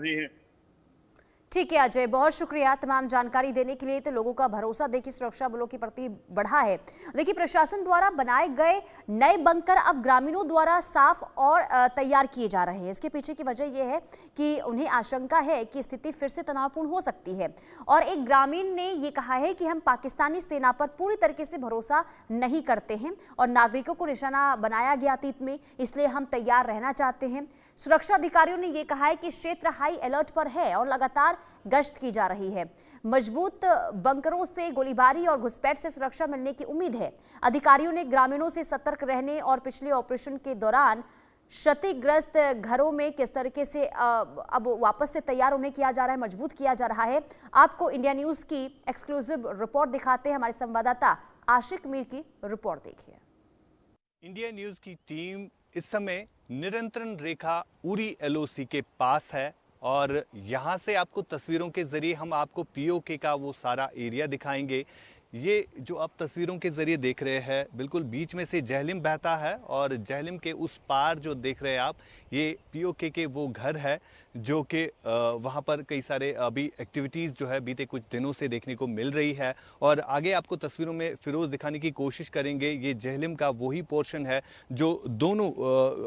जी। ठीक है अजय, बहुत शुक्रिया तमाम जानकारी देने के लिए। तो लोगों का भरोसा देखिए सुरक्षा बलों के प्रति बढ़ा है। देखिए प्रशासन द्वारा बनाए गए नए बंकर अब ग्रामीणों द्वारा साफ और तैयार किए जा रहे हैं। इसके पीछे की वजह यह है कि उन्हें आशंका है कि स्थिति फिर से तनावपूर्ण हो सकती है। और एक ग्रामीण ने यह कहा है कि हम पाकिस्तानी सेना पर पूरी तरीके से भरोसा नहीं करते हैं और नागरिकों को निशाना बनाया गया अतीत में, इसलिए हम तैयार रहना चाहते हैं। सुरक्षा अधिकारियों ने यह कहा है कि क्षेत्र हाई अलर्ट पर है और लगातार गश्त की जा रही है। मजबूत बंकरों से गोलीबारी और घुसपैठ से सुरक्षा मिलने की उम्मीद है। अधिकारियों ने ग्रामीणों से सतर्क रहने और पिछले ऑपरेशन के दौरान क्षतिग्रस्त घरों में किस तरीके से अब वापस से तैयार उन्हें किया जा रहा है, मजबूत किया जा रहा है। आपको इंडिया न्यूज की एक्सक्लूसिव रिपोर्ट दिखाते हैं। हमारे संवाददाता आशिक मीर की रिपोर्ट देखिए। इंडिया न्यूज की टीम इस समय नियंत्रण रेखा उरी एलओसी के पास है और यहाँ से आपको तस्वीरों के जरिए हम आपको पीओके का वो सारा एरिया दिखाएंगे। ये जो आप तस्वीरों के जरिए देख रहे हैं, बिल्कुल बीच में से जहलिम बहता है और जहलिम के उस पार जो देख रहे हैं आप, ये पीओके के वो घर है जो कि वहाँ पर कई सारे अभी एक्टिविटीज़ जो है बीते कुछ दिनों से देखने को मिल रही है। और आगे आपको तस्वीरों में फिरोज़ दिखाने की कोशिश करेंगे। ये जहलिम का वही पोर्शन है जो दोनों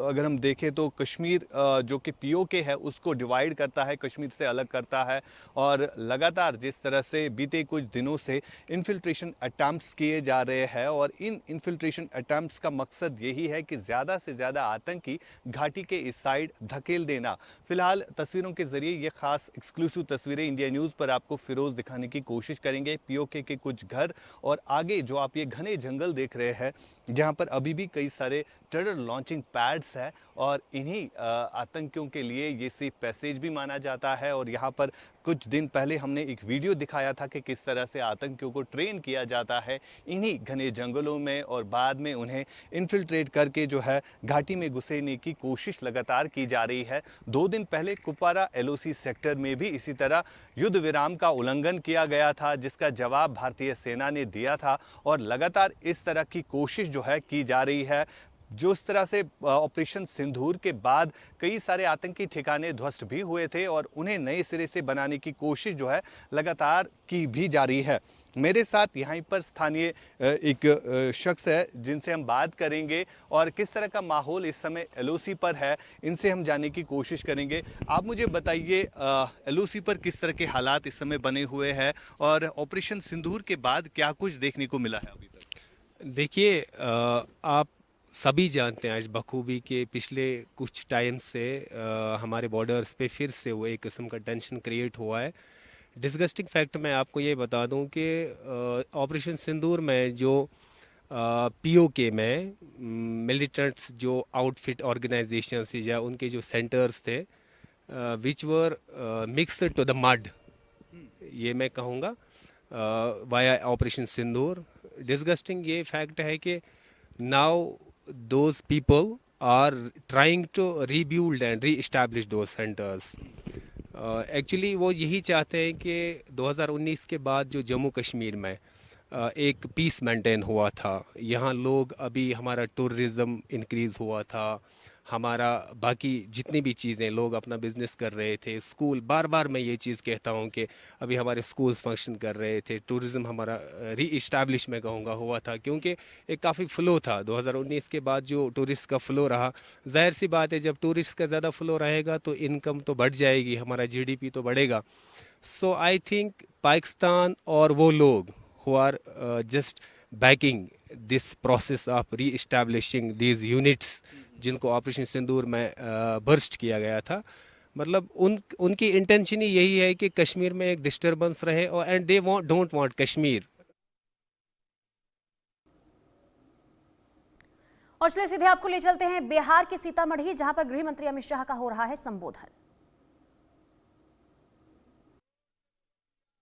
अगर हम देखें तो कश्मीर जो कि पीओके है उसको डिवाइड करता है, कश्मीर से अलग करता है। और लगातार जिस तरह से बीते कुछ दिनों से इन्फिल्ट्रेशन अटैम्प्ट्स किए जा रहे हैं और इन इन्फिल्ट्रेशन अटैम्प्ट्स का मकसद यही है कि ज़्यादा से ज़्यादा आतंकी घाटी के इस साइड धकेल देना। फिलहाल तस्वीरों के जरिए ये खास एक्सक्लूसिव तस्वीरें इंडिया न्यूज़ पर आपको फिरोज दिखाने की कोशिश करेंगे। पीओके के कुछ घर और आगे जो आप ये घने जंगल देख रहे हैं जहां पर अभी भी कई सारे टेरर लॉन्चिंग पैड्स है और इन्हीं आतंकियों के लिए ये सेफ पैसेज भी माना जाता है। और यहाँ पर कुछ दिन पहले हमने एक वीडियो दिखाया था कि किस तरह से आतंकियों को ट्रेन किया जाता है इन्हीं घने जंगलों में और बाद में उन्हें इन्फिल्ट्रेट करके जो है घाटी में घुसेने की कोशिश लगातार की जा रही है। 2 दिन पहले कुपवारा एलओसी सेक्टर में भी इसी तरह युद्ध विराम का उल्लंघन किया गया था, जिसका जवाब भारतीय सेना ने दिया था। और लगातार इस तरह की कोशिश जो है की जा रही है। जो इस तरह से ऑपरेशन सिंदूर के बाद कई सारे आतंकी ठिकाने ध्वस्त भी हुए थे और उन्हें नए सिरे से बनाने की कोशिश जो है लगातार की भी जा रही है। मेरे साथ यहाँ पर स्थानीय एक शख्स है जिनसे हम बात करेंगे और किस तरह का माहौल इस समय एलओसी पर है इनसे हम जानने की कोशिश करेंगे। आप मुझे बताइए एलओसी पर किस तरह के हालात इस समय बने हुए हैं और ऑपरेशन सिंदूर के बाद क्या कुछ देखने को मिला है अभी तक? देखिए आप सभी जानते हैं आज बखूबी के पिछले कुछ टाइम से हमारे बॉर्डर्स पे फिर से वो एक किस्म का टेंशन क्रिएट हुआ है। डिस्गस्टिंग फैक्ट मैं आपको ये बता दूं कि ऑपरेशन सिंदूर में जो पीओके में मिलिटेंट्स जो आउटफिट ऑर्गेनाइजेशंस या उनके जो सेंटर्स थे विच वर मिक्स्ड टू द मड, ये मैं कहूँगा वाया ऑपरेशन सिंदूर। डिस्गस्टिंग ये फैक्ट है कि now those people are trying to rebuild and re-establish those centers. Actually वो यही चाहते हैं कि 2019 के बाद जो जम्मू कश्मीर में एक पीस मेंटेन हुआ था, यहाँ लोग अभी हमारा टूरिज़्म इंक्रीज़ हुआ था, हमारा बाकी जितनी भी चीज़ें लोग अपना बिजनेस कर रहे थे, स्कूल बार बार मैं ये चीज़ कहता हूँ कि अभी हमारे स्कूल्स फंक्शन कर रहे थे, टूरिज़्म हमारा री-इस्टैब्लिश मैं कहूँगा हुआ था क्योंकि एक काफ़ी फ़्लो था 2019 के बाद जो टूरिस्ट का फ़्लो रहा। जाहिर सी बात है जब टूरिस्ट का ज़्यादा फ़्लो रहेगा तो इनकम तो बढ़ जाएगी, हमारा जीडीपी तो बढ़ेगा। सो आई थिंक पाकिस्तान और वो लोग who are just backing this process of re-establishing these units जिनको ऑपरेशन सिंदूर में बर्स्ट किया गया था, मतलब उनकी इंटेंशन ही यही है कि कश्मीर में एक डिस्टर्बेंस रहे और and they don't want Kashmir. और चलिए सीधे आपको ले चलते हैं बिहार के सीतामढ़ी, जहां पर गृह मंत्री अमित शाह का हो रहा है संबोधन।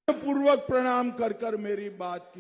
पूर्वक प्रणाम कर मेरी बात की